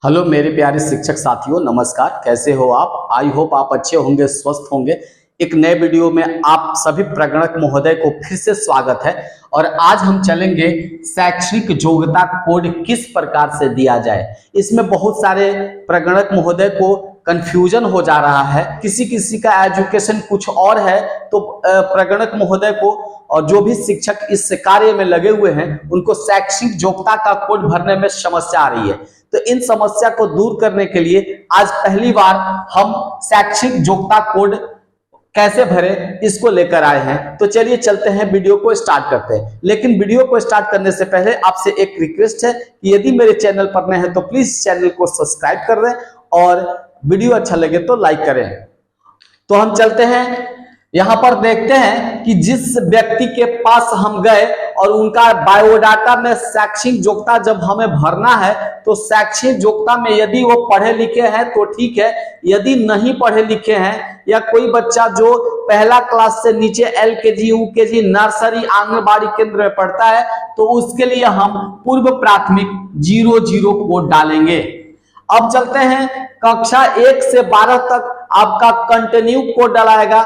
Hello मेरे प्यारे शिक्षक साथियों, नमस्कार। कैसे हो आप? आई होप आप अच्छे होंगे, स्वस्थ होंगे। एक नए वीडियो में आप सभी प्रगणक महोदय को फिर से स्वागत है। और आज हम चलेंगे शैक्षणिक योग्यता कोड किस प्रकार से दिया जाए। इसमें बहुत सारे प्रगणक महोदय को कंफ्यूजन हो जा रहा है। किसी किसी का एजुकेशन कुछ और है, तो प्रगणक महोदय को और जो भी शिक्षक इस कार्य में लगे हुए हैं उनको शैक्षणिक योग्यता का कोड भरने में समस्या आ रही है। तो इन समस्या को दूर करने के लिए आज पहली बार हम शैक्षणिक योग्यता कोड कैसे भरें इसको लेकर आए हैं। तो चलिए चलते हैं, वीडियो को स्टार्ट करते हैं। लेकिन वीडियो को स्टार्ट करने से पहले आपसे एक रिक्वेस्ट है कि यदि मेरे चैनल पर नए हैं तो प्लीज चैनल को सब्सक्राइब कर दें और वीडियो अच्छा लगे तो लाइक करें। तो हम चलते हैं, यहां पर देखते हैं कि जिस व्यक्ति के पास हम गए और उनका बायोडाटा में शैक्षणिक योग्यता जब हमें भरना है तो शैक्षणिक योग्यता में यदि वो पढ़े लिखे हैं तो ठीक है, यदि नहीं पढ़े लिखे हैं या कोई बच्चा जो पहला क्लास से नीचे LKG, UKG, नर्सरी, आंगनबाड़ी केंद्र में पढ़ता है तो उसके लिए हम पूर्व प्राथमिक 00 कोड डालेंगे। अब चलते हैं, कक्षा 1 से 12 तक आपका कंटिन्यू कोड डलाएगा।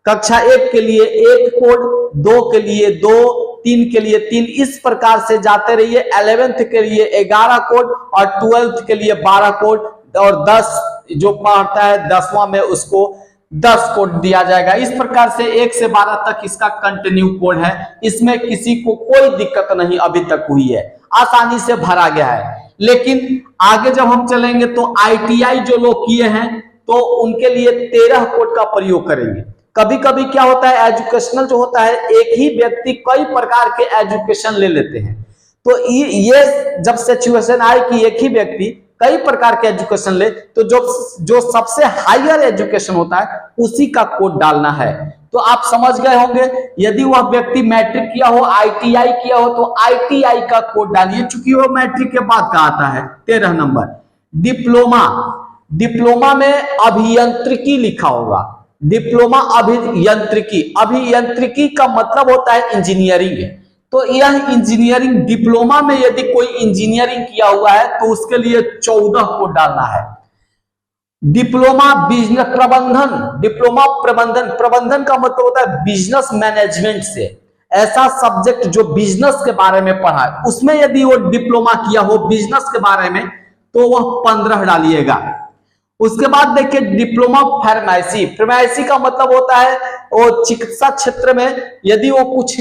कक्षा 1 के लिए 1 कोड, 2 के लिए 2, 3 के लिए 3, इस प्रकार से जाते रहिए। 11th के लिए 11 कोड और 12th के लिए 12 कोड और 10 जो पढ़ता है 10वां में उसको 10 कोड दिया जाएगा। इस प्रकार से 1 से 12 तक इसका कंटिन्यू कोड है। इसमें किसी को कोई दिक्कत नहीं अभी तक हुई है, आसानी से भरा गया है। लेकिन आगे जब हम चलेंगे तो ITI जो लोग किए हैं तो उनके लिए 13 कोड का प्रयोग करेंगे। कभी कभी क्या होता है, एजुकेशनल जो होता है एक ही व्यक्ति कई प्रकार के एजुकेशन ले लेते हैं। तो ये जब सिचुएशन आए कि एक ही व्यक्ति कई प्रकार के एजुकेशन ले तो जो सबसे हायर एजुकेशन होता है उसी का कोड डालना है। तो आप समझ गए होंगे, यदि वह व्यक्ति मैट्रिक किया हो, ITI किया हो तो ITI का कोड डालिए, चूंकि वो मैट्रिक के बाद का आता है। 13 नंबर डिप्लोमा में अभियांत्रिकी लिखा होगा। डिप्लोमा अभियांत्रिकी का मतलब होता है इंजीनियरिंग। तो यह इंजीनियरिंग डिप्लोमा में यदि कोई इंजीनियरिंग किया हुआ है तो उसके लिए 14 को डालना है। डिप्लोमा बिजनेस प्रबंधन का मतलब होता है बिजनेस मैनेजमेंट से, ऐसा सब्जेक्ट जो बिजनेस के बारे में पढ़ा है उसमें यदि वो डिप्लोमा किया हो बिजनेस के बारे में तो वह 15 डालिएगा। उसके बाद देखिए डिप्लोमा फार्मेसी का मतलब होता है वो चिकित्सा क्षेत्र में यदि वो कुछ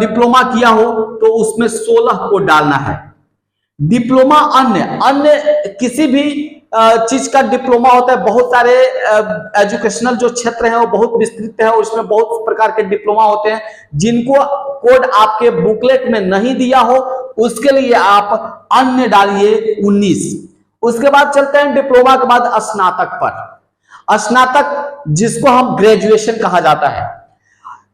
डिप्लोमा किया हो तो उसमें 16 को डालना है। डिप्लोमा अन्य किसी भी चीज का डिप्लोमा होता है। बहुत सारे एजुकेशनल जो क्षेत्र है वो बहुत विस्तृत है, उसमें बहुत प्रकार के डिप्लोमा होते हैं। जिनको कोड आपके बुकलेट में नहीं दिया हो उसके लिए आप अन्य डालिए 19। उसके बाद चलते हैं डिप्लोमा के बाद स्नातक पर। स्नातक जिसको हम ग्रेजुएशन कहा जाता है।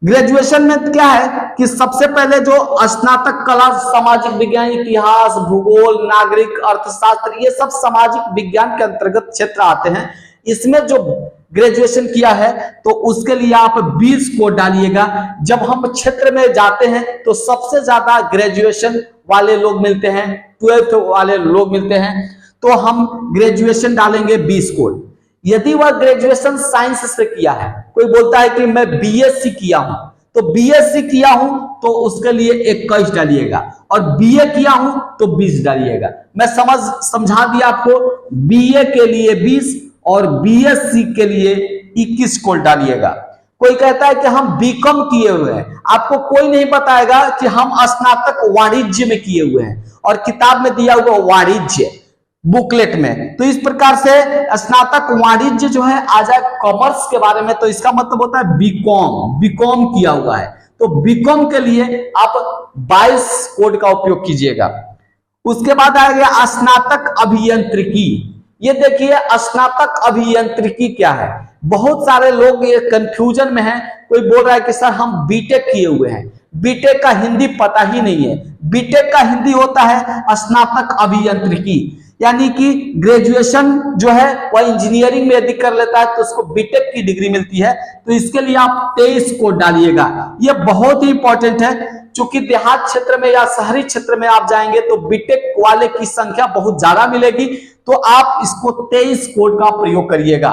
ग्रेजुएशन में क्या है कि सबसे पहले जो स्नातक कला, सामाजिक विज्ञान, इतिहास, भूगोल, नागरिक, अर्थशास्त्र, ये सब सामाजिक विज्ञान के अंतर्गत क्षेत्र आते हैं। इसमें जो ग्रेजुएशन किया है तो उसके लिए आप 20 को डालिएगा। जब हम क्षेत्र में जाते हैं तो सबसे ज्यादा ग्रेजुएशन वाले लोग मिलते हैं, 12th वाले लोग मिलते हैं, तो हम ग्रेजुएशन डालेंगे 20 कोड। यदि वह ग्रेजुएशन साइंस से किया है, कोई बोलता है कि मैं BSc किया हूं तो BSc किया हूं तो उसके लिए 21 डालिएगा और BA किया हूं तो 20 डालिएगा। मैं समझा दिया आपको। BA के लिए 20 और BSc के लिए 21 कोड डालिएगा। कोई कहता है कि हम BCom किए हुए हैं, आपको कोई नहीं बताएगा कि हम स्नातक वाणिज्य में किए हुए हैं और किताब में दिया हुआ वाणिज्य बुकलेट में। तो इस प्रकार से स्नातक वाणिज्य जो है आ जाए कॉमर्स के बारे में तो इसका मतलब होता है बीकॉम किया हुआ है। तो बीकॉम के लिए आप 22 कोड का उपयोग कीजिएगा। उसके बाद आ गया स्नातक अभियांत्रिकी। ये देखिए स्नातक अभियांत्रिकी क्या है। बहुत सारे लोग ये कंफ्यूजन में हैं। कोई बोल रहा है कि सर हम बीटेक किए हुए हैं, बीटेक का हिंदी पता ही नहीं है। बीटेक का हिंदी होता है स्नातक अभियांत्रिकी, यानी कि ग्रेजुएशन जो है वह इंजीनियरिंग में यदि कर लेता है तो उसको बीटेक की डिग्री मिलती है। तो इसके लिए आप 23 कोड डालिएगा। यह बहुत ही इंपॉर्टेंट है। चूंकि देहात क्षेत्र में या शहरी क्षेत्र में आप जाएंगे तो बीटेक वाले की संख्या बहुत ज्यादा मिलेगी, तो आप इसको 23 कोड का प्रयोग करिएगा।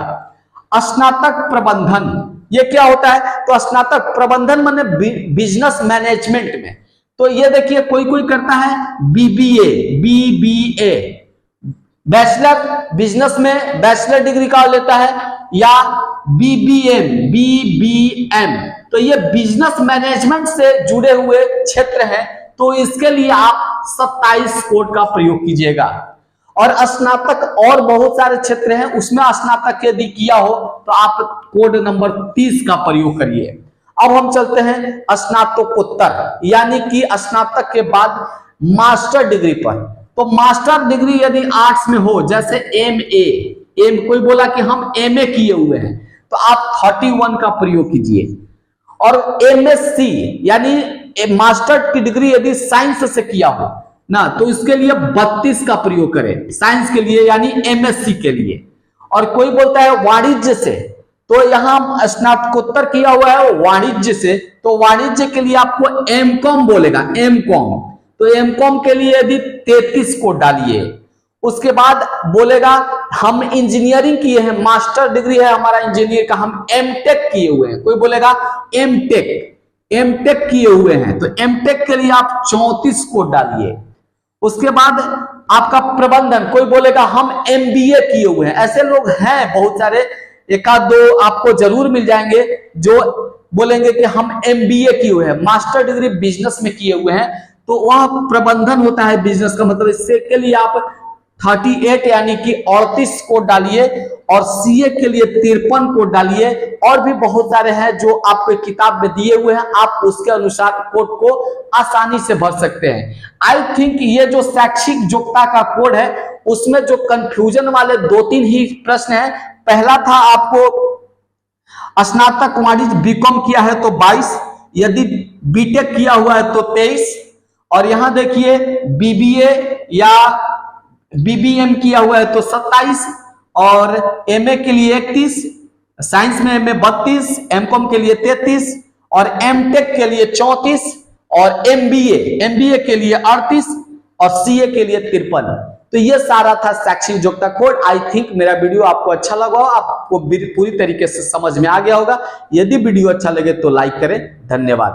स्नातक प्रबंधन, ये क्या होता है? तो स्नातक प्रबंधन माने बिजनेस मैनेजमेंट में। तो ये देखिए कोई कोई करता है बीबीए, बैचलर बिजनेस में बैचलर डिग्री का लेता है, या बीबीएम, तो ये बिजनेस मैनेजमेंट से जुड़े हुए क्षेत्र हैं, तो इसके लिए आप 27 कोड का प्रयोग कीजिएगा। और स्नातक और बहुत सारे क्षेत्र हैं, उसमें स्नातक यदि किया हो तो आप कोड नंबर 30 का प्रयोग करिए। अब हम चलते हैं स्नातकोत्तर, यानी कि स्नातक के बाद मास्टर डिग्री पर। तो मास्टर डिग्री यदि आर्ट्स में हो, जैसे कोई बोला कि हम एमए किए हुए हैं, तो आप 31 का प्रयोग कीजिए। और एमएससी यानी मास्टर की डिग्री यदि साइंस से किया हो ना, तो इसके लिए 32 का प्रयोग करें साइंस के लिए, यानी एमएससी के लिए। और कोई बोलता है वाणिज्य से, तो यहां स्नातकोत्तर किया हुआ है वाणिज्य से, तो वाणिज्य के लिए आपको एमकॉम बोलेगा, एमकॉम। तो एमकॉम के लिए यदि 33 को डालिए। उसके बाद बोलेगा हम इंजीनियरिंग किए हैं, मास्टर डिग्री है हमारा इंजीनियर का, हम एमटेक किए हुए हैं, कोई बोलेगा एमटेक किए हुए हैं, तो एमटेक के लिए आप 34 को डालिए। उसके बाद आपका प्रबंधन, कोई बोलेगा हम एमबीए किए हुए हैं। ऐसे लोग हैं बहुत सारे, एक आध दो आपको जरूर मिल जाएंगे जो बोलेंगे कि हम एमबीए किए हुए हैं, मास्टर डिग्री बिजनेस में किए हुए हैं, तो वह प्रबंधन होता है बिजनेस का। मतलब इससे के लिए आप 38 यानी कि 38 को डालिए, और सीए के लिए 53 को डालिए। और भी बहुत सारे हैं जो आपको किताब में दिए हुए हैं, आप उसके अनुसार कोड को आसानी से भर सकते हैं। आई थिंक ये जो शैक्षिक योग्यता का कोड है, उसमें जो कंफ्यूजन वाले 2-3 ही प्रश्न है। पहला था आपको स्नातक वाणिज्य बीकॉम किया है तो 22, यदि बीटेक किया हुआ है तो 23, और यहां देखिए बीबीए या बीबीएम किया हुआ है तो 27, और एमए के लिए 31, साइंस में एमए 32, एमकॉम के लिए 33, और एमटेक के लिए 34, और एमबीए के लिए 38, और सीए के लिए 53। तो ये सारा था शैक्षिक योग्यता कोड। आई थिंक मेरा वीडियो आपको अच्छा लगा, आपको पूरी तरीके से समझ में आ गया होगा। यदि वीडियो अच्छा लगे तो लाइक करें। धन्यवाद।